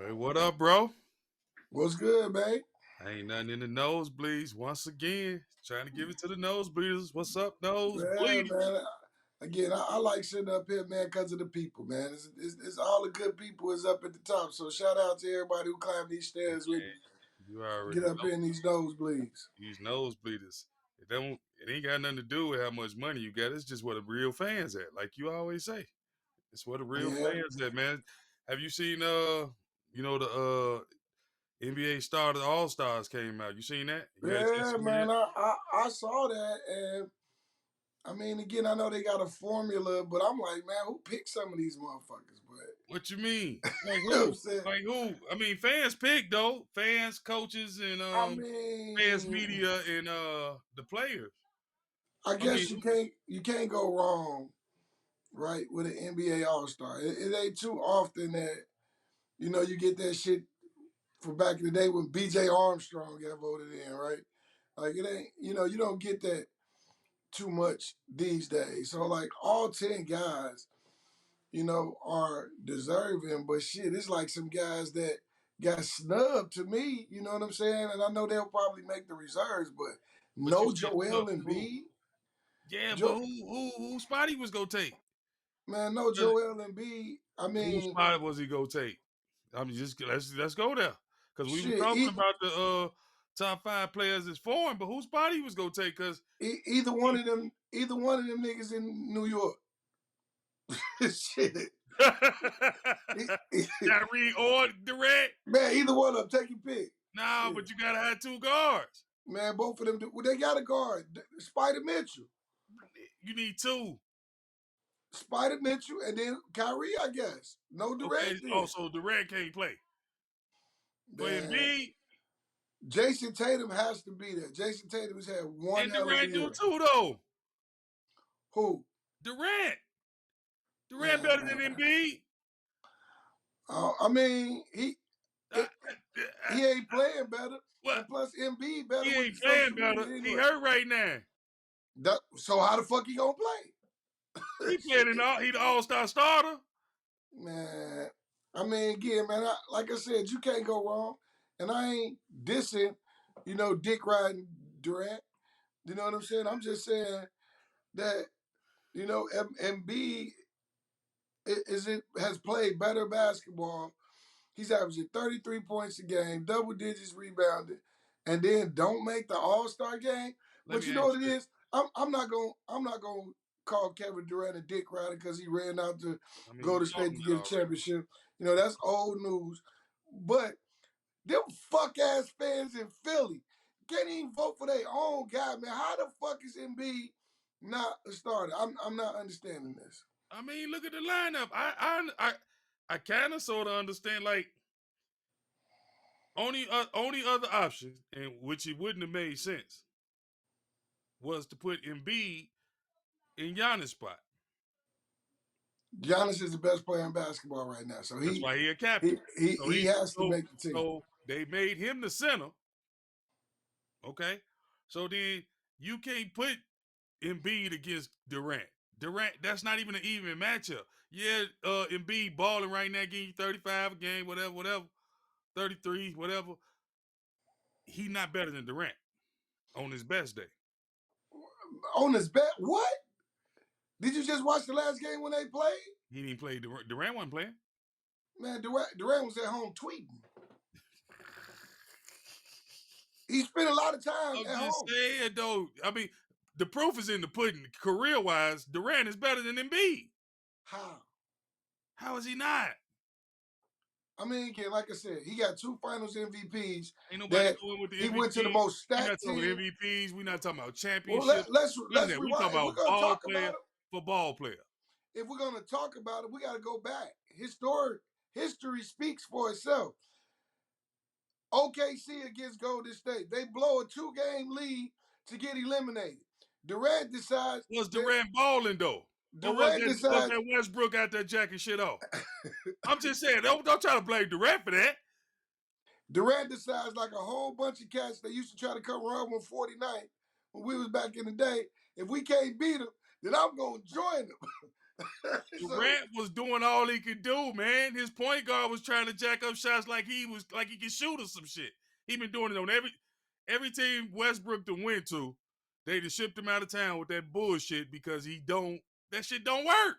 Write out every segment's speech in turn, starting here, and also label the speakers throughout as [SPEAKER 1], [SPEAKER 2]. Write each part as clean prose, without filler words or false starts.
[SPEAKER 1] Hey, what up, bro?
[SPEAKER 2] What's good, man?
[SPEAKER 1] Ain't nothing in the nosebleeds. Once again, trying to give it to the nosebleeders. What's up,
[SPEAKER 2] Yeah,
[SPEAKER 1] nosebleeders?
[SPEAKER 2] man. Again, I like sitting up here, man, because of the people, man. It's all the good people is up at the top. So shout out to everybody who climbed these stairs with me.
[SPEAKER 1] You already
[SPEAKER 2] Get up
[SPEAKER 1] know
[SPEAKER 2] here in these nosebleeds.
[SPEAKER 1] these nosebleeders. It ain't got nothing to do with how much money you got. It's just where the real fans at. Like you always say. It's where the real
[SPEAKER 2] Yeah,
[SPEAKER 1] fans at, man. Have you seen the NBA Star the All Stars came out? You seen that? You had a chance
[SPEAKER 2] yeah,
[SPEAKER 1] to see that?
[SPEAKER 2] man. I saw that, and I mean, again, I know they got a formula, but I'm like, man, who picked some of these motherfuckers? But
[SPEAKER 1] What you mean? Like
[SPEAKER 2] you know what I'm
[SPEAKER 1] who?
[SPEAKER 2] saying?
[SPEAKER 1] Like who? I mean, fans pick though. Fans, coaches, and
[SPEAKER 2] I
[SPEAKER 1] fans,
[SPEAKER 2] mean,
[SPEAKER 1] media, and the players.
[SPEAKER 2] I
[SPEAKER 1] I mean,
[SPEAKER 2] guess you can't go wrong, right, with an NBA All Star. It ain't too often that you get that shit for back in the day when B.J. Armstrong got voted in, right? Like it ain't, you don't get that too much these days. So like all 10 guys, are deserving, but shit, it's like some guys that got snubbed to me. You know what I'm saying? And I know they'll probably make the reserves, but
[SPEAKER 1] but you
[SPEAKER 2] no
[SPEAKER 1] said
[SPEAKER 2] Joel
[SPEAKER 1] snub to who?
[SPEAKER 2] Embiid.
[SPEAKER 1] Yeah, but
[SPEAKER 2] Jo-
[SPEAKER 1] who spot he was gonna take?
[SPEAKER 2] Man, no
[SPEAKER 1] 'Cause
[SPEAKER 2] Joel Embiid. I
[SPEAKER 1] who
[SPEAKER 2] mean,
[SPEAKER 1] spot was he gonna take? I mean, just let's go there because we were
[SPEAKER 2] shit.
[SPEAKER 1] talking about the top five players as foreign, but whose spot he was gonna take? Because
[SPEAKER 2] Either one of them niggas in New York. Shit.
[SPEAKER 1] Kyrie or Durant.
[SPEAKER 2] Man, either one of them, take your pick.
[SPEAKER 1] Nah,
[SPEAKER 2] Shit.
[SPEAKER 1] but you gotta have two guards.
[SPEAKER 2] Man, both of them do. Well, they got a guard, Spider Mitchell.
[SPEAKER 1] You need two.
[SPEAKER 2] Spider Mitchell, and then Kyrie, I guess. No
[SPEAKER 1] Okay.
[SPEAKER 2] Durant then.
[SPEAKER 1] Also, Durant can't play. For
[SPEAKER 2] Man,
[SPEAKER 1] Embiid
[SPEAKER 2] Jason Tatum has to be there. Jason Tatum has had one
[SPEAKER 1] and
[SPEAKER 2] hell of a
[SPEAKER 1] Durant do
[SPEAKER 2] year.
[SPEAKER 1] too, though.
[SPEAKER 2] Who?
[SPEAKER 1] Durant. Durant better than
[SPEAKER 2] Man,
[SPEAKER 1] Embiid.
[SPEAKER 2] I mean,
[SPEAKER 1] Uh,
[SPEAKER 2] he ain't playing better,
[SPEAKER 1] well,
[SPEAKER 2] and plus Embiid better
[SPEAKER 1] he
[SPEAKER 2] with the
[SPEAKER 1] ain't playing
[SPEAKER 2] social
[SPEAKER 1] better.
[SPEAKER 2] media
[SPEAKER 1] He
[SPEAKER 2] anyway.
[SPEAKER 1] hurt right now.
[SPEAKER 2] So how the fuck he gonna play?
[SPEAKER 1] He playing in
[SPEAKER 2] Shit.
[SPEAKER 1] all. He the All Star starter.
[SPEAKER 2] Man, I mean, again, man, like I said, you can't go wrong. And I ain't dissing, dick riding Durant. You know what I'm saying? I'm just saying that, Embiid has played better basketball. He's averaging 33 points a game, double digits rebounded, and then don't make the All-Star game.
[SPEAKER 1] Let
[SPEAKER 2] But
[SPEAKER 1] me
[SPEAKER 2] you know
[SPEAKER 1] ask
[SPEAKER 2] what it
[SPEAKER 1] you
[SPEAKER 2] is? I'm not gonna call Kevin Durant a dick rider because he ran out to
[SPEAKER 1] this. I mean,
[SPEAKER 2] go
[SPEAKER 1] you
[SPEAKER 2] to
[SPEAKER 1] told
[SPEAKER 2] state
[SPEAKER 1] him
[SPEAKER 2] to
[SPEAKER 1] that
[SPEAKER 2] get a
[SPEAKER 1] already.
[SPEAKER 2] championship. That's old news. But them fuck ass fans in Philly can't even vote for their own guy, man. How the fuck is Embiid not a starter? I'm not understanding this.
[SPEAKER 1] I mean, look at the lineup. I kind of sort of understand. Like only other option, and which it wouldn't have made sense, was to put Embiid in Giannis' spot.
[SPEAKER 2] Giannis is the best player in basketball right now, so
[SPEAKER 1] That's
[SPEAKER 2] he
[SPEAKER 1] why he a
[SPEAKER 2] he
[SPEAKER 1] captain.
[SPEAKER 2] he,
[SPEAKER 1] So
[SPEAKER 2] he
[SPEAKER 1] he
[SPEAKER 2] has to
[SPEAKER 1] so
[SPEAKER 2] make the team.
[SPEAKER 1] so they made him the center. Okay, so then you can't put Embiid against Durant. Durant, that's not even an even matchup. Yeah, Embiid balling right now, getting you 35 a game, whatever, 33, whatever. He not better than Durant on his best day.
[SPEAKER 2] On his bet, what? Did you just watch the last game when they played?
[SPEAKER 1] He didn't play. Durant wasn't playing.
[SPEAKER 2] Man, Durant was at home tweeting. He spent a lot of time
[SPEAKER 1] I'm
[SPEAKER 2] at
[SPEAKER 1] just
[SPEAKER 2] home.
[SPEAKER 1] saying, though. I mean, the proof is in the pudding. Career wise, Durant is better than Embiid.
[SPEAKER 2] How?
[SPEAKER 1] How is he not?
[SPEAKER 2] I mean, again, like I said, he got 2 Finals MVPs.
[SPEAKER 1] Ain't nobody
[SPEAKER 2] That
[SPEAKER 1] going with the
[SPEAKER 2] he went to the
[SPEAKER 1] MVP.
[SPEAKER 2] most
[SPEAKER 1] We not
[SPEAKER 2] stacked
[SPEAKER 1] talking
[SPEAKER 2] team.
[SPEAKER 1] MVPs. We not talking about
[SPEAKER 2] Well,
[SPEAKER 1] championships. None of
[SPEAKER 2] let's
[SPEAKER 1] that. We talking
[SPEAKER 2] rewind. If we're
[SPEAKER 1] about
[SPEAKER 2] gonna
[SPEAKER 1] ball
[SPEAKER 2] talk about
[SPEAKER 1] player
[SPEAKER 2] it,
[SPEAKER 1] for ball player.
[SPEAKER 2] if we're gonna talk about it, we got to go back. History speaks for itself. OKC against Golden State, they blow a 2-game lead to get eliminated. Durant decides
[SPEAKER 1] Was
[SPEAKER 2] that
[SPEAKER 1] Durant balling though, or was
[SPEAKER 2] Durant
[SPEAKER 1] that
[SPEAKER 2] decides
[SPEAKER 1] Westbrook out there jacking shit off? I'm just saying. Don't try to blame Durant for that.
[SPEAKER 2] Durant decides like a whole bunch of cats that used to try to come around with 49 when we was back in the day. If we can't beat them, then I'm gonna join them. So
[SPEAKER 1] Durant was doing all he could do, man. His point guard was trying to jack up shots like he could shoot or some shit. He been doing it on every team Westbrook to win to. They just shipped him out of town with that bullshit because that shit don't work.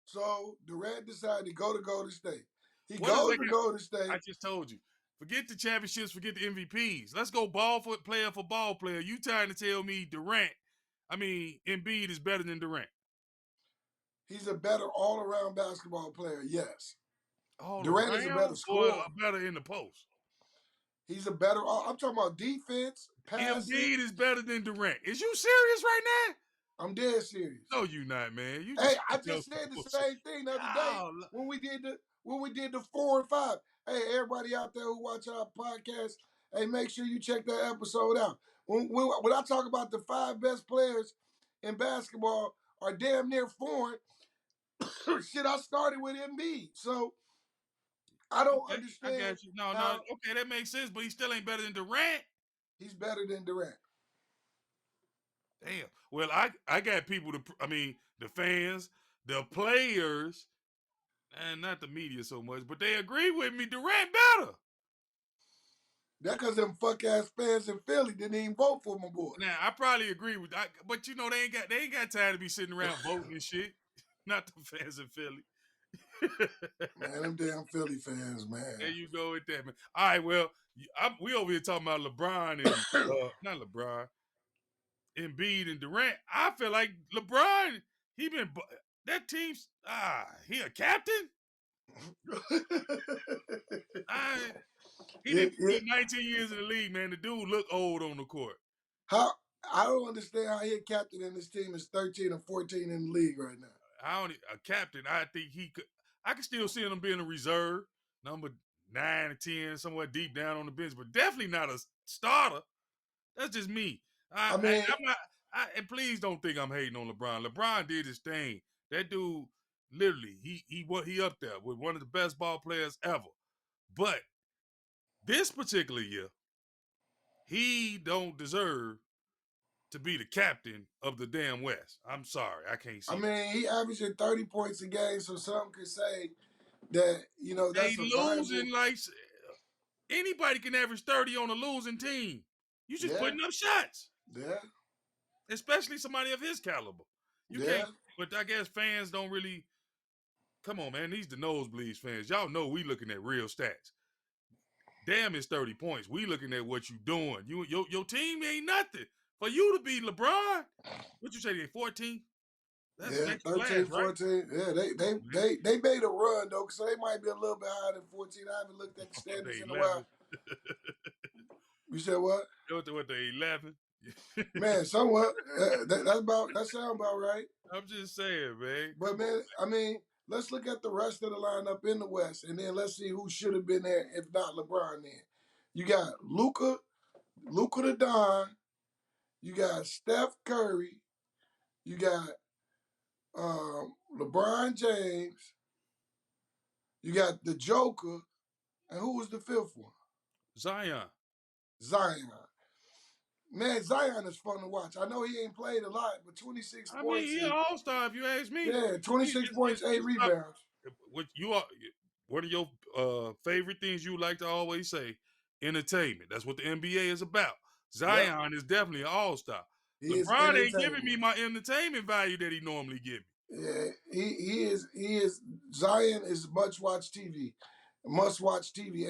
[SPEAKER 2] so Durant decided to go to Golden State. He
[SPEAKER 1] What does
[SPEAKER 2] goes
[SPEAKER 1] that
[SPEAKER 2] to
[SPEAKER 1] got?
[SPEAKER 2] Golden
[SPEAKER 1] I
[SPEAKER 2] State.
[SPEAKER 1] just told you. Forget the championships, forget the MVPs. Let's go ball for ball player. You trying to tell me Embiid is better than Durant?
[SPEAKER 2] He's a better all around basketball player, yes.
[SPEAKER 1] All
[SPEAKER 2] Durant is a better
[SPEAKER 1] around or
[SPEAKER 2] scorer.
[SPEAKER 1] better in the post?
[SPEAKER 2] He's a better, I'm talking about defense, passing.
[SPEAKER 1] Embiid is better than Durant. Is you serious right now?
[SPEAKER 2] I'm dead serious.
[SPEAKER 1] No, you not, man. You
[SPEAKER 2] Hey,
[SPEAKER 1] just
[SPEAKER 2] I
[SPEAKER 1] no
[SPEAKER 2] just said the
[SPEAKER 1] bullshit.
[SPEAKER 2] same thing the other day
[SPEAKER 1] Oh,
[SPEAKER 2] when we did the 4 and 5. Hey, everybody out there who watch our podcast, hey, make sure you check that episode out. When I talk about the 5 best players in basketball are damn near foreign, shit, I started with Embiid. So I don't
[SPEAKER 1] okay, I
[SPEAKER 2] understand
[SPEAKER 1] got you. No,
[SPEAKER 2] how
[SPEAKER 1] okay, that makes sense, but he still ain't better than Durant.
[SPEAKER 2] he's better than Durant.
[SPEAKER 1] Damn. Well, I got people the fans, the players, and not the media so much, but they agree with me. Durant better.
[SPEAKER 2] That because them fuck ass fans in Philly didn't even vote for my boy.
[SPEAKER 1] Now I probably agree with, but they ain't got time to be sitting around voting and shit. Not the fans in Philly.
[SPEAKER 2] Man, them damn Philly fans,
[SPEAKER 1] There
[SPEAKER 2] man.
[SPEAKER 1] you go with that, man. All right, well, we over here talking about LeBron and not LeBron, Embiid and Durant. I feel like LeBron, he been that team's he a captain. I he
[SPEAKER 2] it,
[SPEAKER 1] didn't
[SPEAKER 2] it,
[SPEAKER 1] be 19 years in the league, man. The dude look old on the court.
[SPEAKER 2] how I don't understand how he a captain and this team is 13 and 14 in the league right now.
[SPEAKER 1] I don't a captain. I think he could. I can still see him being a reserve, number 9 or 10, somewhere deep down on the bench, but definitely not a starter. That's just me.
[SPEAKER 2] I mean,
[SPEAKER 1] I'm not. And please don't think I'm hating on LeBron. LeBron did his thing. That dude, literally, he up there with one of the best ball players ever. But this particular year, he don't deserve to be the captain of the damn West. I'm sorry, I can't
[SPEAKER 2] I
[SPEAKER 1] see that.
[SPEAKER 2] mean, he averaging 30 points a game, so some could say that
[SPEAKER 1] They
[SPEAKER 2] that's a
[SPEAKER 1] losing
[SPEAKER 2] viable.
[SPEAKER 1] like anybody can average 30 on a losing team. You just
[SPEAKER 2] Yeah,
[SPEAKER 1] putting up shots,
[SPEAKER 2] yeah,
[SPEAKER 1] especially somebody of his caliber. You
[SPEAKER 2] yeah.
[SPEAKER 1] can't. But I guess fans don't really. Come on, man. These the nosebleeds fans. Y'all know we looking at real stats. Damn, it's 30 points. We looking at what you doing. Your team ain't nothing. For you to be LeBron, what you say they 14? That's
[SPEAKER 2] Yeah,
[SPEAKER 1] next to
[SPEAKER 2] 13,
[SPEAKER 1] last, right?
[SPEAKER 2] 14. Yeah,
[SPEAKER 1] Come on, man.
[SPEAKER 2] they made a run though, so they might be a little bit higher than 14. I haven't looked at the
[SPEAKER 1] What
[SPEAKER 2] standings
[SPEAKER 1] they
[SPEAKER 2] in a
[SPEAKER 1] 11?
[SPEAKER 2] while. You said what?
[SPEAKER 1] What they 11?
[SPEAKER 2] Man, somewhat. That sound about right.
[SPEAKER 1] I'm just saying, man.
[SPEAKER 2] But
[SPEAKER 1] Come on.
[SPEAKER 2] man, I mean, let's look at the rest of the lineup in the West, and then let's see who should have been there if not LeBron. Then you got Luca the Don. You got Steph Curry. You got LeBron James. You got the Joker, and who was the fifth one?
[SPEAKER 1] Zion.
[SPEAKER 2] Zion. Man, Zion is fun to watch. I know he ain't played a lot, but 26
[SPEAKER 1] I mean,
[SPEAKER 2] points
[SPEAKER 1] he an
[SPEAKER 2] and
[SPEAKER 1] all-star if you ask me.
[SPEAKER 2] yeah, 26 points, eight
[SPEAKER 1] It's not
[SPEAKER 2] rebounds.
[SPEAKER 1] what you are. One of your favorite things you like to always say, entertainment. That's what the NBA is about.
[SPEAKER 2] Yep,
[SPEAKER 1] Zion is definitely an all-star.
[SPEAKER 2] he is
[SPEAKER 1] LeBron ain't giving me
[SPEAKER 2] entertainment.
[SPEAKER 1] my entertainment value that he normally give me.
[SPEAKER 2] Yeah, he is Zion is must watch TV.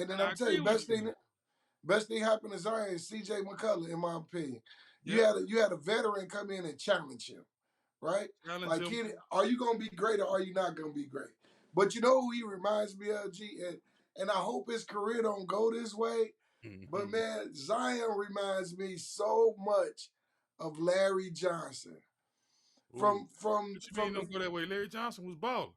[SPEAKER 2] And then
[SPEAKER 1] I
[SPEAKER 2] I'm telling
[SPEAKER 1] agree
[SPEAKER 2] you,
[SPEAKER 1] with you.
[SPEAKER 2] best thing happened to Zion is C.J. McCullough, in my opinion.
[SPEAKER 1] Yep.
[SPEAKER 2] You had a veteran come in and challenge him, right?
[SPEAKER 1] Challenge
[SPEAKER 2] Like,
[SPEAKER 1] him.
[SPEAKER 2] kid, are you gonna be great or are you not gonna be great? But you know who he reminds me of, G, and I hope his career don't go this way. But
[SPEAKER 1] Mhm.
[SPEAKER 2] man, Zion reminds me so much of Larry Johnson
[SPEAKER 1] Ooh. What you mean
[SPEAKER 2] from
[SPEAKER 1] don't
[SPEAKER 2] the
[SPEAKER 1] go that way? Larry Johnson was balling.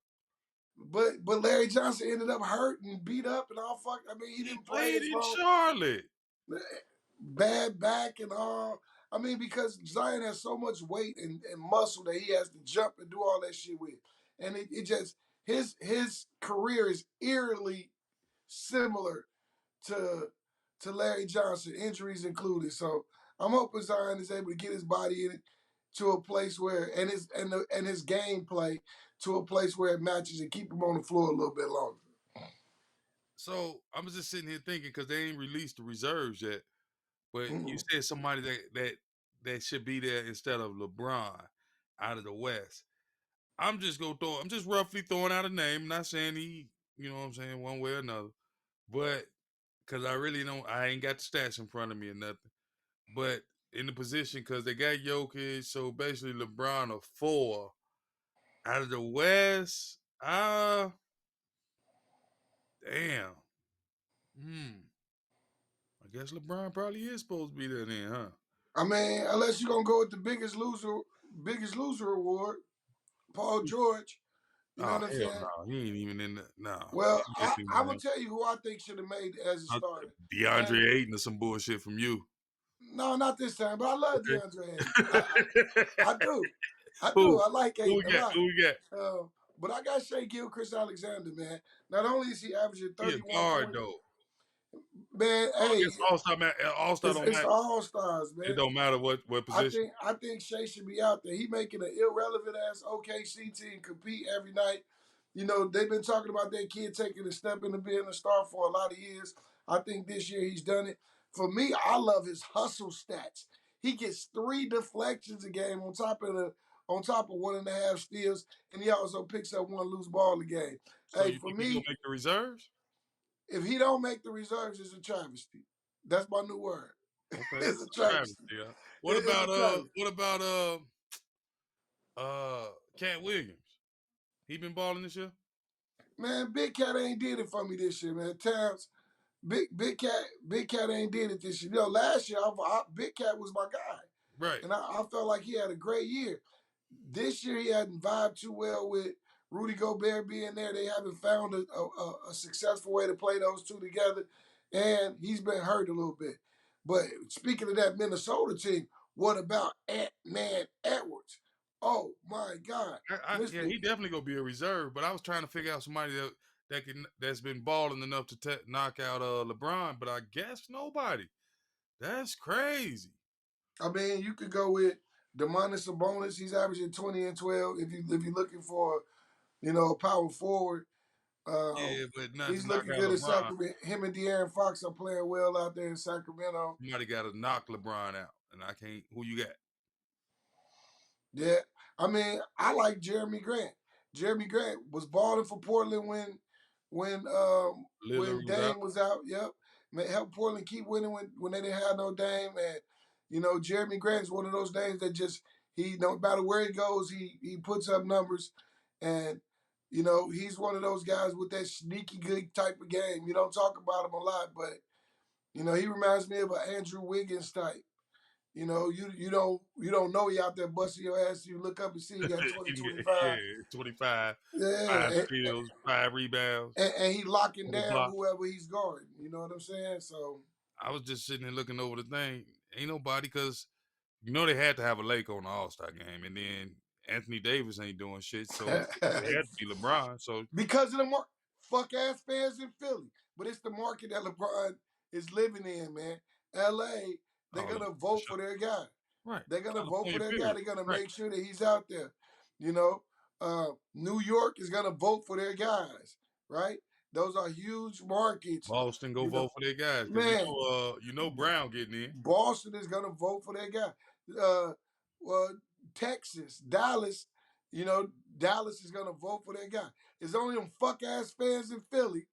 [SPEAKER 2] but Larry Johnson ended up hurt and beat up and all fuck. I mean, he
[SPEAKER 1] He
[SPEAKER 2] didn't play
[SPEAKER 1] played
[SPEAKER 2] as
[SPEAKER 1] in
[SPEAKER 2] long.
[SPEAKER 1] Charlotte.
[SPEAKER 2] Bad back and all. I mean, because Zion has so much weight and muscle that he has to jump and do all that shit with, and it just his career is eerily similar to Larry Johnson, injuries included. So I'm hoping Zion is able to get his body in to a place where and his gameplay to a place where it matches and keep him on the floor a little bit longer.
[SPEAKER 1] So I'm just sitting here thinking because they ain't released the reserves yet. But you
[SPEAKER 2] Mm.
[SPEAKER 1] said somebody that should be there instead of LeBron out of the West. I'm just roughly throwing out a name, not saying he, you know what I'm saying, one way or another. But because I really don't, I ain't got the stats in front of me or nothing. But in the position, because they got Jokic, so basically LeBron a four out of the West. Damn. Hmm. I guess LeBron probably is supposed to be there then, huh?
[SPEAKER 2] I mean, unless you're gonna go with the biggest loser award, Paul George. You know
[SPEAKER 1] Oh
[SPEAKER 2] what I'm
[SPEAKER 1] hell
[SPEAKER 2] saying?
[SPEAKER 1] no, he ain't even in the no.
[SPEAKER 2] Well,
[SPEAKER 1] He ain't
[SPEAKER 2] I'm
[SPEAKER 1] in
[SPEAKER 2] gonna tell you who I think should have made it as a
[SPEAKER 1] the,
[SPEAKER 2] starter. And
[SPEAKER 1] DeAndre Ayton or some bullshit from you.
[SPEAKER 2] no, not this time, but I love
[SPEAKER 1] Okay.
[SPEAKER 2] DeAndre Ayton. I do. I do.
[SPEAKER 1] Who?
[SPEAKER 2] I like
[SPEAKER 1] Who
[SPEAKER 2] Ayton
[SPEAKER 1] we
[SPEAKER 2] a
[SPEAKER 1] got?
[SPEAKER 2] lot.
[SPEAKER 1] Who we got?
[SPEAKER 2] But I got Shea Chris Alexander, man. Not only is he averaging
[SPEAKER 1] He a
[SPEAKER 2] 31
[SPEAKER 1] guard
[SPEAKER 2] points,
[SPEAKER 1] though.
[SPEAKER 2] man,
[SPEAKER 1] I
[SPEAKER 2] hey,
[SPEAKER 1] guess All Star All Star don't
[SPEAKER 2] it's
[SPEAKER 1] matter.
[SPEAKER 2] all stars,
[SPEAKER 1] It
[SPEAKER 2] man.
[SPEAKER 1] don't matter what position.
[SPEAKER 2] I think Shea should be out there. He making an irrelevant ass OKC team compete every night. You know, they've been talking about that kid taking a step into being a star for a lot of years. I think this year he's done it. For me, I love his hustle stats. He gets 3 deflections a game on top of 1.5 steals, and he also picks up 1 loose ball a game.
[SPEAKER 1] So
[SPEAKER 2] Hey,
[SPEAKER 1] you
[SPEAKER 2] for
[SPEAKER 1] think he gonna
[SPEAKER 2] me,
[SPEAKER 1] make the reserves?
[SPEAKER 2] if he don't make the reserves, it's a travesty. That's my new word.
[SPEAKER 1] Okay,
[SPEAKER 2] It's a
[SPEAKER 1] it's a travesty.
[SPEAKER 2] travesty.
[SPEAKER 1] Yeah.
[SPEAKER 2] It's a travesty.
[SPEAKER 1] What about Cat Williams? He been balling this year?
[SPEAKER 2] Man, Big Cat ain't did it for me this year, man. Towns, Big Cat ain't did it this year. You know, last year, Big Cat was my guy,
[SPEAKER 1] Right.
[SPEAKER 2] and I felt like he had a great year. This year, he hadn't vibed too well with Rudy Gobert being there. They haven't found a successful way to play those two together, and he's been hurt a little bit. But speaking of that Minnesota team, what about Ant Man Edwards? Oh my God,
[SPEAKER 1] Yeah,
[SPEAKER 2] Mister
[SPEAKER 1] he definitely gonna be a reserve. But I was trying to figure out somebody that's been balling enough to knock out LeBron. But I guess nobody. That's crazy.
[SPEAKER 2] I mean, you could go with Demonis Sabonis. He's averaging 20 and 12. If you're looking for, a power forward,
[SPEAKER 1] Yeah, but not to
[SPEAKER 2] he's
[SPEAKER 1] knock
[SPEAKER 2] looking
[SPEAKER 1] out
[SPEAKER 2] good at
[SPEAKER 1] LeBron.
[SPEAKER 2] Sacramento. Him and De'Aaron Fox are playing well out there in Sacramento.
[SPEAKER 1] Somebody got to knock LeBron out, and I can't. Who you got?
[SPEAKER 2] Yeah, I mean, I like Jeremy Grant. Jeremy Grant was balling for Portland when
[SPEAKER 1] Lillard was out.
[SPEAKER 2] Dame was out. Yep, helped Portland keep winning when they didn't have no Dame. And Jeremy Grant's one of those names that just he no matter where he goes, he puts up numbers, and he's one of those guys with that sneaky good type of game. You don't talk about him a lot, but he reminds me of an Andrew Wiggins type. You don't know he out there busting your ass. You look up and see he got 20,
[SPEAKER 1] Yeah,
[SPEAKER 2] 25.
[SPEAKER 1] 25, five
[SPEAKER 2] Yeah,
[SPEAKER 1] steals, 5 rebounds,
[SPEAKER 2] and he locking
[SPEAKER 1] 4
[SPEAKER 2] down
[SPEAKER 1] blocks.
[SPEAKER 2] whoever he's guarding. You know what I'm saying? So
[SPEAKER 1] I was just sitting there looking over the thing. Ain't nobody because they had to have a Lake on the All Star game, and then Anthony Davis ain't doing shit, so it had to be LeBron. So
[SPEAKER 2] because of the fuck ass fans in Philly, but it's the market that LeBron is living in, man. L.A. They're
[SPEAKER 1] oh yeah,
[SPEAKER 2] gonna
[SPEAKER 1] for
[SPEAKER 2] vote
[SPEAKER 1] sure.
[SPEAKER 2] for their guy.
[SPEAKER 1] Right,
[SPEAKER 2] They're gonna vote for
[SPEAKER 1] California
[SPEAKER 2] their guy.
[SPEAKER 1] period.
[SPEAKER 2] They're gonna
[SPEAKER 1] Right,
[SPEAKER 2] make sure that he's out there. You know, New York is gonna vote for their guys. Right? Those are huge markets.
[SPEAKER 1] Boston go
[SPEAKER 2] You know,
[SPEAKER 1] vote for their guys because
[SPEAKER 2] man.
[SPEAKER 1] Brown getting in.
[SPEAKER 2] Boston is gonna vote for their guy. Uh, well, Texas, Dallas, Dallas is gonna vote for their guy. It's only them fuck ass fans in Philly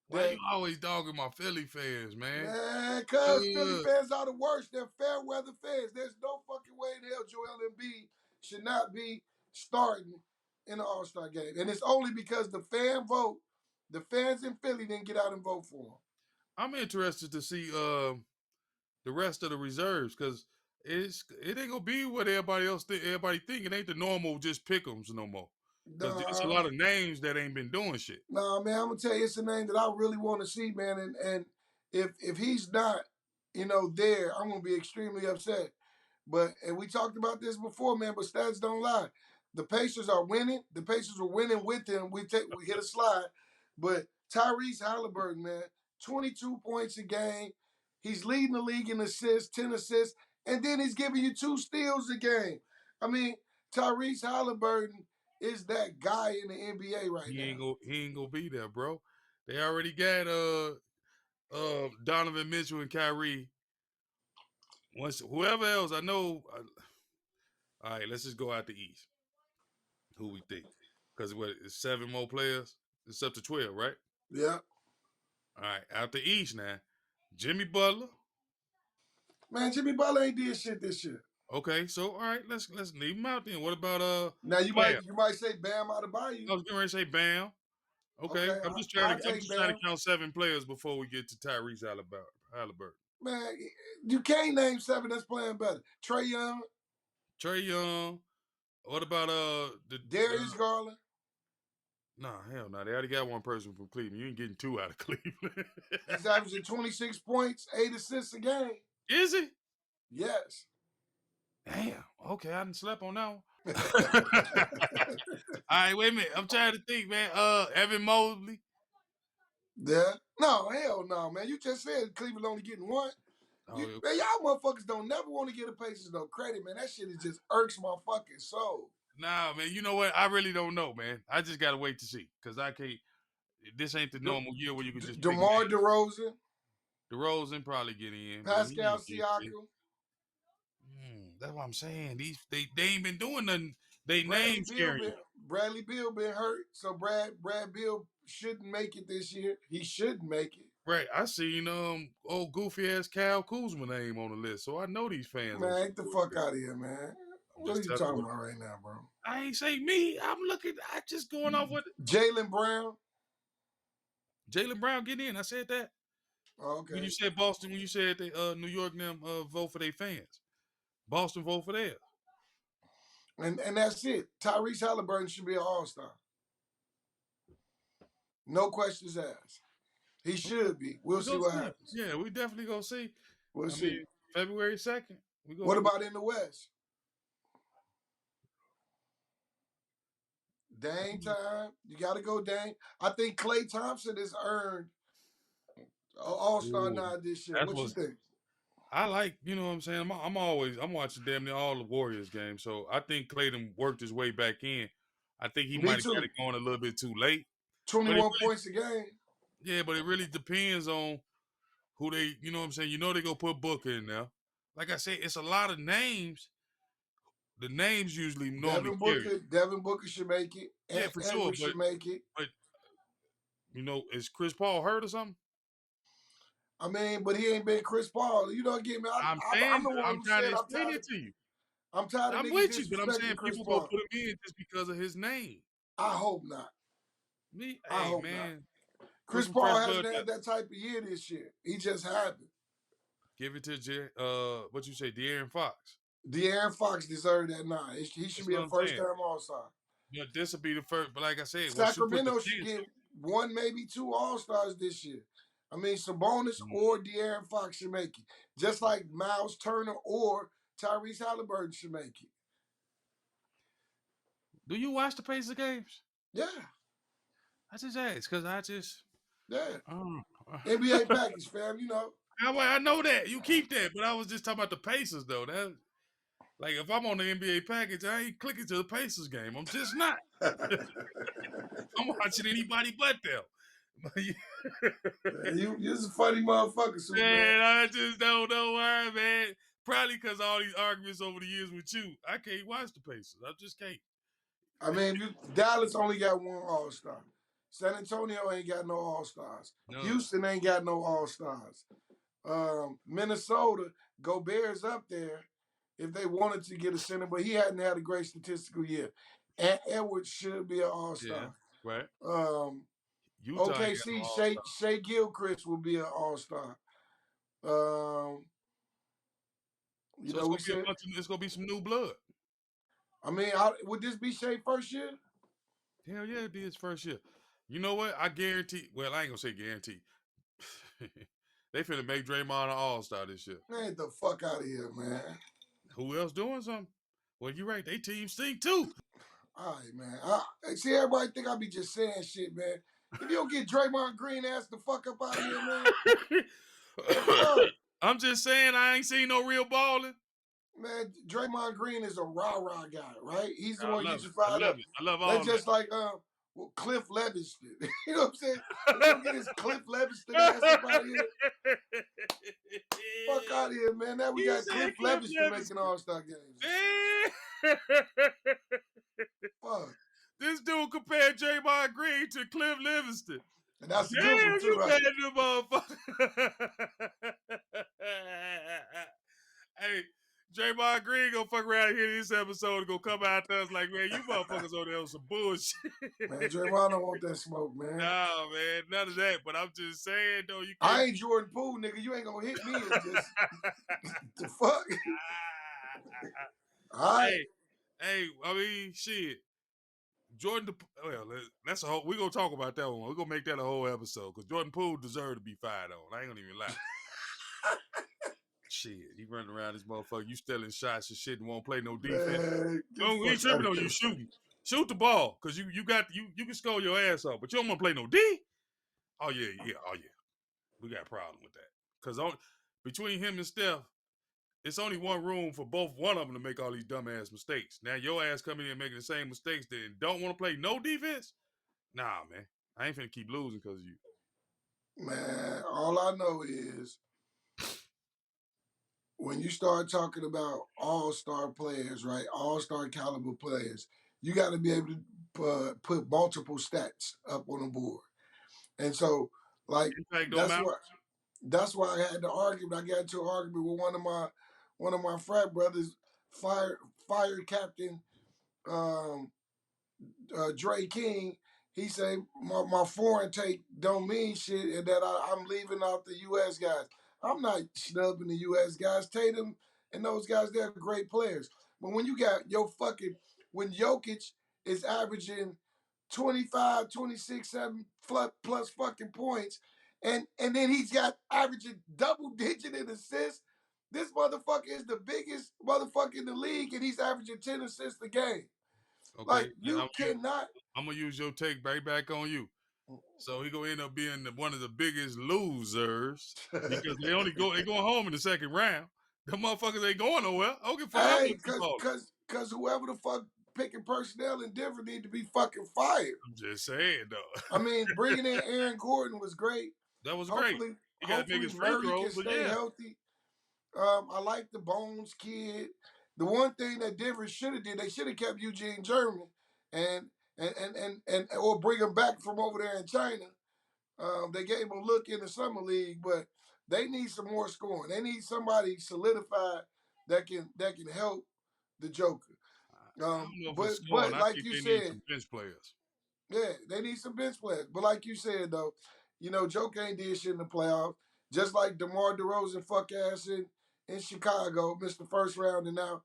[SPEAKER 1] Why you
[SPEAKER 2] that
[SPEAKER 1] always dogging my Philly fans, man?
[SPEAKER 2] man, cause Philly
[SPEAKER 1] Uh,
[SPEAKER 2] fans are the worst. They're fair weather fans. There's no fucking way in hell Joel Embiid should not be starting in the All Star game, and it's only because the fans in Philly didn't get out and vote for him.
[SPEAKER 1] I'm interested to see the rest of the reserves because it ain't gonna be what everybody think. It ain't the normal just pick'ems no more. Because there's a
[SPEAKER 2] Nah,
[SPEAKER 1] lot of names that ain't been doing shit.
[SPEAKER 2] Nah, man, I'm gonna tell you, it's a name that I really want to see, man. And if he's not, there, I'm gonna be extremely upset. But and we talked about this before, man. But stats don't lie. The Pacers are winning. The Pacers were winning with him. We hit a slide, but Tyrese Halliburton, man, 22 points a game. He's leading the league in assists, 10 assists, and then he's giving you 2 steals a game. I mean, Tyrese Halliburton is that guy in the NBA right
[SPEAKER 1] He ain't
[SPEAKER 2] now.
[SPEAKER 1] go. He ain't gonna be there, bro. They already got Donovan Mitchell and Kyrie. Once whoever else I know. All right, let's just go out the East. Who we think? Because what? It's 7 more players. It's up to 12, right?
[SPEAKER 2] Yeah.
[SPEAKER 1] All right, out the East now. Jimmy Butler.
[SPEAKER 2] Man, Jimmy Butler ain't did shit this year.
[SPEAKER 1] Okay, so all right, let's leave him out then. What about
[SPEAKER 2] Now
[SPEAKER 1] Bam?
[SPEAKER 2] you might say Bam out of Bayou.
[SPEAKER 1] I was getting ready to say Bam. Okay,
[SPEAKER 2] Okay,
[SPEAKER 1] I'm
[SPEAKER 2] I
[SPEAKER 1] just
[SPEAKER 2] take
[SPEAKER 1] trying to
[SPEAKER 2] Bam.
[SPEAKER 1] count 7 players before we get to Tyrese Halliburton.
[SPEAKER 2] Man, you can't name 7 that's playing better. Trey Young,
[SPEAKER 1] Trey Young. What about the
[SPEAKER 2] Darius Garland.
[SPEAKER 1] nah, hell no. They already got one person from Cleveland. You ain't getting 2 out of Cleveland.
[SPEAKER 2] He's averaging 26 points, 8 assists a game.
[SPEAKER 1] Is he?
[SPEAKER 2] Yes.
[SPEAKER 1] Damn. Okay, I didn't sleep on that one. All right, wait a minute. I'm trying to think, man. Evan Mobley.
[SPEAKER 2] Yeah. No, hell no, man. You just said Cleveland only getting 1.
[SPEAKER 1] Oh,
[SPEAKER 2] Man, y'all motherfuckers don't never want to give the Pacers no credit, man. That shit is just irks my fucking soul.
[SPEAKER 1] nah, man. You know what? I really don't know, man. I just gotta wait to see because I can't. This ain't the
[SPEAKER 2] De-
[SPEAKER 1] normal year where you can just pick
[SPEAKER 2] DeMar
[SPEAKER 1] names.
[SPEAKER 2] DeRozan,
[SPEAKER 1] DeRozan probably get in, but he
[SPEAKER 2] Pascal
[SPEAKER 1] ain't get in.
[SPEAKER 2] Siakam,
[SPEAKER 1] That's what I'm saying. They ain't been doing nothing. They name scaring you.
[SPEAKER 2] Bradley Beal been hurt, so Brad Beal shouldn't make it this year. He shouldn't make it.
[SPEAKER 1] Right. I seen old goofy ass Kyle Kuzma name on the list, so I know these fans
[SPEAKER 2] Man,
[SPEAKER 1] don't
[SPEAKER 2] get the
[SPEAKER 1] support
[SPEAKER 2] fuck
[SPEAKER 1] that.
[SPEAKER 2] out of here, man.
[SPEAKER 1] I'm
[SPEAKER 2] What are
[SPEAKER 1] just
[SPEAKER 2] you
[SPEAKER 1] telling you
[SPEAKER 2] talking
[SPEAKER 1] what
[SPEAKER 2] about right now, bro?
[SPEAKER 1] I ain't say me. I just going off what
[SPEAKER 2] Jalen Brown.
[SPEAKER 1] Jalen Brown get in. I said that.
[SPEAKER 2] Oh,
[SPEAKER 1] When
[SPEAKER 2] okay.
[SPEAKER 1] you said Boston, when you said they New York and them vote for their fans. Boston vote for theirs.
[SPEAKER 2] And that's it. Tyrese Halliburton should be an all-star. No questions asked. He should be. We'll
[SPEAKER 1] We
[SPEAKER 2] see
[SPEAKER 1] go
[SPEAKER 2] what
[SPEAKER 1] see.
[SPEAKER 2] happens.
[SPEAKER 1] Yeah, we definitely gonna see.
[SPEAKER 2] We'll
[SPEAKER 1] I mean,
[SPEAKER 2] see.
[SPEAKER 1] February 2nd.
[SPEAKER 2] What about in the West? Dame time. You got to go Dame. I think Klay Thompson has earned an all-star
[SPEAKER 1] Ooh,
[SPEAKER 2] nod this year.
[SPEAKER 1] that's
[SPEAKER 2] What you
[SPEAKER 1] what
[SPEAKER 2] think?
[SPEAKER 1] I like. You know what I'm saying? I'm watching damn near all the Warriors games, so I think Clayton worked his way back in. I think he
[SPEAKER 2] Me
[SPEAKER 1] might have got
[SPEAKER 2] too.
[SPEAKER 1] it going a little bit too late, but
[SPEAKER 2] 21 points a game.
[SPEAKER 1] but it really depends on who they. You know what I'm saying? You know they go put Booker in there. Like I said, it's a lot of names. The names usually normally carry.
[SPEAKER 2] Devin Booker should make it.
[SPEAKER 1] Yeah, for sure.
[SPEAKER 2] Edwards should make it.
[SPEAKER 1] But is Chris Paul hurt or something?
[SPEAKER 2] I mean, but he ain't been Chris Paul. You don't get me.
[SPEAKER 1] I'm
[SPEAKER 2] I'm
[SPEAKER 1] saying
[SPEAKER 2] the one
[SPEAKER 1] I'm
[SPEAKER 2] who
[SPEAKER 1] trying to
[SPEAKER 2] said
[SPEAKER 1] explain it to you.
[SPEAKER 2] I'm tired of
[SPEAKER 1] I'm
[SPEAKER 2] niggas
[SPEAKER 1] with you, but I'm
[SPEAKER 2] disrespecting
[SPEAKER 1] saying
[SPEAKER 2] Chris
[SPEAKER 1] people go
[SPEAKER 2] Paul.
[SPEAKER 1] put him in just because of his name.
[SPEAKER 2] I hope not. I
[SPEAKER 1] Hey
[SPEAKER 2] hope not.
[SPEAKER 1] man, put
[SPEAKER 2] Chris
[SPEAKER 1] some fresh
[SPEAKER 2] Paul
[SPEAKER 1] blood
[SPEAKER 2] hasn't
[SPEAKER 1] there.
[SPEAKER 2] had that type of year this year. He just hasn't.
[SPEAKER 1] Give it to what you say, De'Aaron Fox.
[SPEAKER 2] De'Aaron Fox deserved that nine. He should
[SPEAKER 1] That's
[SPEAKER 2] be
[SPEAKER 1] what
[SPEAKER 2] a
[SPEAKER 1] I'm
[SPEAKER 2] first
[SPEAKER 1] saying.
[SPEAKER 2] time All-Star.
[SPEAKER 1] But this will be the first. But like I said, once you put the
[SPEAKER 2] Sacramento should
[SPEAKER 1] fans,
[SPEAKER 2] get 1, maybe 2 All-Stars this year. I mean, Sabonis or De'Aaron Fox should make it. Just like Miles Turner or Tyrese Halliburton should make it.
[SPEAKER 1] do you watch the Pacers games?
[SPEAKER 2] Yeah.
[SPEAKER 1] I just asked because I just.
[SPEAKER 2] Yeah.
[SPEAKER 1] Um,
[SPEAKER 2] NBA package, fam, you know.
[SPEAKER 1] I know that you keep that, but I was just talking about the Pacers though. That like if I'm on the NBA package, I ain't clicking to the Pacers game. I'm just not. I'm watching anybody but them.
[SPEAKER 2] you just a funny motherfucker, Superman.
[SPEAKER 1] Man, I just don't know why, man. Probably because all these arguments over the years with you. I can't watch the Pacers. I just can't.
[SPEAKER 2] I mean, Dallas only got 1 All-Star. San Antonio ain't got no All-Stars.
[SPEAKER 1] None.
[SPEAKER 2] Houston ain't got no All-Stars. Minnesota, Gobert's up there if they wanted to get a center, but he hadn't had a great statistical year. And Edwards should be an All-Star.
[SPEAKER 1] Yeah, right. Utah ain't got no
[SPEAKER 2] OKC,
[SPEAKER 1] All-Star.
[SPEAKER 2] Shea Gilchrist will be an All-Star.
[SPEAKER 1] So it's gonna be it's gonna be some new blood.
[SPEAKER 2] I mean, would this be Shea first year?
[SPEAKER 1] Hell yeah, it'd be his first year. You know what? I guarantee. Well, I ain't gonna say guarantee. They finna make Draymond an All-Star this year.
[SPEAKER 2] Man, the fuck out of here, man.
[SPEAKER 1] Who else doing something? Well, you're right. They team stink too.
[SPEAKER 2] All right, man. See, everybody think I be just saying shit, man. If you don't get Draymond Green ass the fuck up out of here, man.
[SPEAKER 1] I'm just saying I ain't seen no real balling.
[SPEAKER 2] Man, Draymond Green is a rah-rah guy, right? He's the
[SPEAKER 1] I
[SPEAKER 2] one you
[SPEAKER 1] love it.
[SPEAKER 2] just
[SPEAKER 1] I
[SPEAKER 2] fired
[SPEAKER 1] love
[SPEAKER 2] up.
[SPEAKER 1] it. I love all
[SPEAKER 2] That's
[SPEAKER 1] of
[SPEAKER 2] just like well, Cliff Levingston. You know what I'm saying? Let's go get his Cliff Levingston ass up out of here.
[SPEAKER 1] that.
[SPEAKER 2] Fuck out of here, man. Now we
[SPEAKER 1] He
[SPEAKER 2] got
[SPEAKER 1] said
[SPEAKER 2] Cliff
[SPEAKER 1] Cliff
[SPEAKER 2] Levingston making
[SPEAKER 1] Levingston.
[SPEAKER 2] All-Star games and shit. Fuck.
[SPEAKER 1] This dude compared Draymond Green to Cliff Livingston.
[SPEAKER 2] And that's a good one
[SPEAKER 1] Damn,
[SPEAKER 2] too,
[SPEAKER 1] you
[SPEAKER 2] right?
[SPEAKER 1] bad little motherfucker. Hey, Draymond Green gonna fuck around here this episode and gonna come out to us like, man, you motherfuckers on there on some bullshit.
[SPEAKER 2] Man, Draymond don't want that smoke, man.
[SPEAKER 1] Nah, man, none of that. But I'm just saying, though, you can't.
[SPEAKER 2] I ain't Jordan Poole, nigga. You ain't gonna hit me and just the fuck. All right.
[SPEAKER 1] hey, I mean, shit. Jordan, well, that's a whole. We're gonna talk about that one. We're gonna make that a whole episode because Jordan Poole deserved to be fired on. I ain't gonna even lie. Shit, he running around this motherfucker. You stealing shots and shit and won't play no defense.
[SPEAKER 2] Man, get the
[SPEAKER 1] Oh, he ain't
[SPEAKER 2] fuck out
[SPEAKER 1] tripping
[SPEAKER 2] of
[SPEAKER 1] on
[SPEAKER 2] here.
[SPEAKER 1] you shooting. Shoot the ball because you can score your ass off, but you don't want to play no D. Oh yeah. We got a problem with that because between him and Steph, it's only one room for one of them to make all these dumbass mistakes. Now your ass coming in and making the same mistakes and don't want to play no defense. Nah, man, I ain't finna keep losing because of you.
[SPEAKER 2] Man, all I know is when you start talking about all-star players, right? All-star caliber players, you got to be able to put multiple stats up on the board. And so, like,
[SPEAKER 1] Impact don't
[SPEAKER 2] that's
[SPEAKER 1] matter.
[SPEAKER 2] what that's why I had the argument. I got into an argument with one of my frat brothers, fire captain um, Dre King. He said my foreign take don't mean shit, and that I'm leaving out the U.S. guys. I'm not snubbing the U.S. guys. Tatum and those guys, they're great players. But when you got when Jokic is averaging 25, 26, 7 plus fucking points, and then he's got averaging double digit in assists. This motherfucker is the biggest motherfucker in the league, and he's averaging 10 assists a game.
[SPEAKER 1] Okay,
[SPEAKER 2] Like, you cannot.
[SPEAKER 1] I'm gonna use your take right back on you. So he gonna end up being one of the biggest losers because they going home in the second round. The motherfuckers ain't going nowhere. I don't give a fuck how
[SPEAKER 2] Hey,
[SPEAKER 1] much you ball.
[SPEAKER 2] cause whoever the fuck picking personnel in Denver need to be fucking fired.
[SPEAKER 1] I'm just saying though.
[SPEAKER 2] I mean, bringing in Aaron Gordon was great.
[SPEAKER 1] That was great.
[SPEAKER 2] Hopefully,
[SPEAKER 1] He got to make
[SPEAKER 2] hopefully
[SPEAKER 1] his free
[SPEAKER 2] Murray can
[SPEAKER 1] throws, but
[SPEAKER 2] stay
[SPEAKER 1] yeah.
[SPEAKER 2] healthy. I like the Bones kid. The one thing that Denver should have did, they should have kept Eugene German and or bring him back from over there in China. They gave him a look in the summer league, but they need some more scoring. They need somebody solidified that can help the Joker.
[SPEAKER 1] I don't know if it's scoring.
[SPEAKER 2] But
[SPEAKER 1] I
[SPEAKER 2] like
[SPEAKER 1] think
[SPEAKER 2] you
[SPEAKER 1] they need
[SPEAKER 2] said,
[SPEAKER 1] some bench players.
[SPEAKER 2] yeah, they need some bench players. But like you said though, Joker ain't did shit in the playoffs. Just like DeMar DeRozan fuck ass in Chicago, missed the first round and now,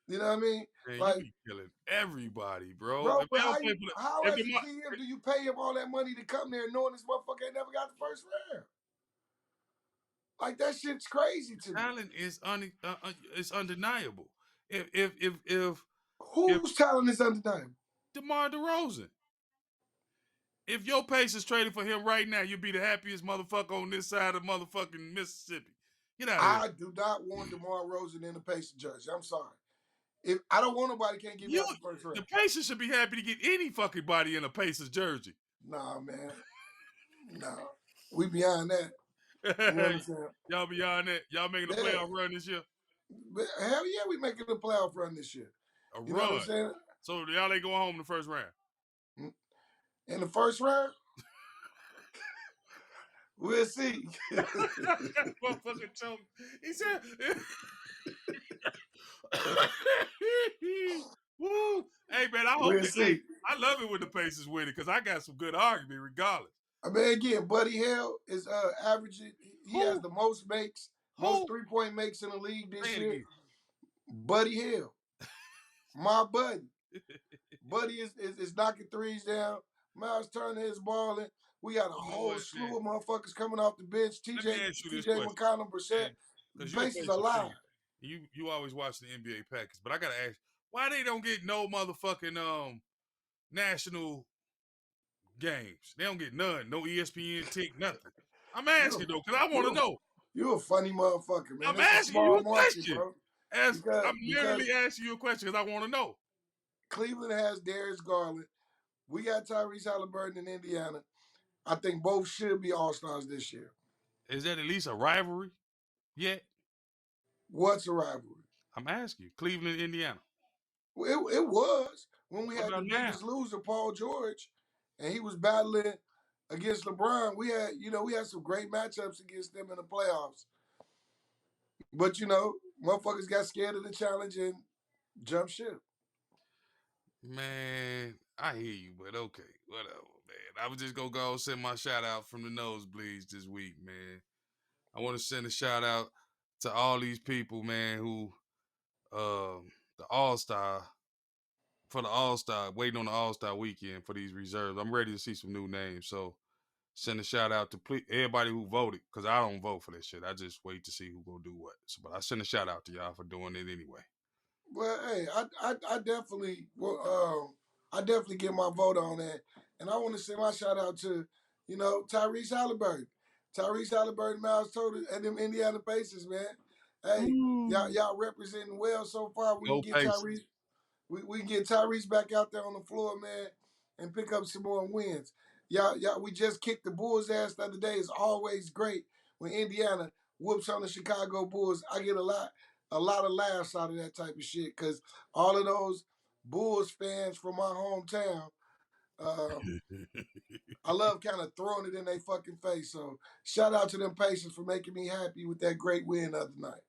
[SPEAKER 2] you know what I mean?
[SPEAKER 1] Man, you
[SPEAKER 2] Like,
[SPEAKER 1] be killing everybody, bro.
[SPEAKER 2] bro,
[SPEAKER 1] If
[SPEAKER 2] but
[SPEAKER 1] they don't play for
[SPEAKER 2] how
[SPEAKER 1] if
[SPEAKER 2] as a GM do you pay him all that money to come there knowing this motherfucker ain't never got the first round? Like, that shit's crazy to me.
[SPEAKER 1] talent is it's undeniable. If
[SPEAKER 2] Whose talent is undeniable?
[SPEAKER 1] DeMar DeRozan, if your Pacers traded for him right now, you'd be the happiest motherfucker on this side of motherfucking Mississippi. Get out of here.
[SPEAKER 2] I do not want DeMar DeRozan in the Pacers jersey. I'm sorry. If I don't want nobody can't get me out the first round.
[SPEAKER 1] The Pacers should be happy to get any fucking body in a Pacers jersey.
[SPEAKER 2] Nah, man. Nah. We beyond that. You know what I'm saying?
[SPEAKER 1] Y'all beyond that. Y'all making a playoff run this year?
[SPEAKER 2] But hell yeah, we making a playoff run this year.
[SPEAKER 1] A
[SPEAKER 2] You know what I'm
[SPEAKER 1] run.
[SPEAKER 2] saying?
[SPEAKER 1] So y'all ain't going home in the first round.
[SPEAKER 2] In the first round, we'll see.
[SPEAKER 1] Motherfucker told me. He said, "Woo, hey man, I hope
[SPEAKER 2] We'll see.
[SPEAKER 1] I love it when the Pacers win it because I got some good argument regardless."
[SPEAKER 2] I mean, again, Buddy Hield is averaging. He has the most makes, most 3-point makes in the league this year. Buddy Hield, my buddy. Buddy is knocking threes down. Miles Turner is balling. We got a whole slew of motherfuckers coming off the bench. TJ McConnell, Brissett. The Pacers are alive.
[SPEAKER 1] You always watch the NBA package, but I gotta ask, why they don't get no motherfucking national games? They don't get none. No ESPN tick, nothing. I'm asking though, because I want to know.
[SPEAKER 2] You a funny motherfucker, man.
[SPEAKER 1] I'm asking you a question.
[SPEAKER 2] Bro. because
[SPEAKER 1] I'm literally asking you a question because I want to know.
[SPEAKER 2] Cleveland has Darius Garland. We got Tyrese Halliburton in Indiana. I think both should be All Stars this year.
[SPEAKER 1] Is that at least a rivalry yet?
[SPEAKER 2] What's a rivalry?
[SPEAKER 1] I'm asking you. Cleveland, Indiana.
[SPEAKER 2] Well, it was when we
[SPEAKER 1] What
[SPEAKER 2] had the
[SPEAKER 1] about now?
[SPEAKER 2] biggest loser, Paul George, and he was battling against LeBron. We had some great matchups against them in the playoffs. But motherfuckers got scared of the challenge and jumped ship.
[SPEAKER 1] Man, I hear you, but okay, whatever, man. I was just gonna go send my shout out from the nosebleeds this week, man. I want to send a shout out to all these people, man, who the All Star for the All Star, waiting on the All Star weekend for these reserves. I'm ready to see some new names. So send a shout out to everybody who voted, because I don't vote for this shit. I just wait to see who gonna do what. So, but I send a shout out to y'all for doing it anyway.
[SPEAKER 2] Well, hey, I definitely I definitely get my vote on that, and I want to send my shout out to Tyrese Halliburton, Miles Total, and them Indiana Pacers, man. Hey,
[SPEAKER 1] Ooh.
[SPEAKER 2] y'all representing well so far. We can
[SPEAKER 1] Go
[SPEAKER 2] get
[SPEAKER 1] Pacers.
[SPEAKER 2] we can get Tyrese back out there on the floor, man, and pick up some more wins. We just kicked the Bulls' ass the other day. It's always great when Indiana whoops on the Chicago Bulls. I get a lot of laughs out of that type of shit because all of those Bulls fans from my hometown, I love kind of throwing it in their fucking face. So shout out to them Pacers for making me happy with that great win the other night.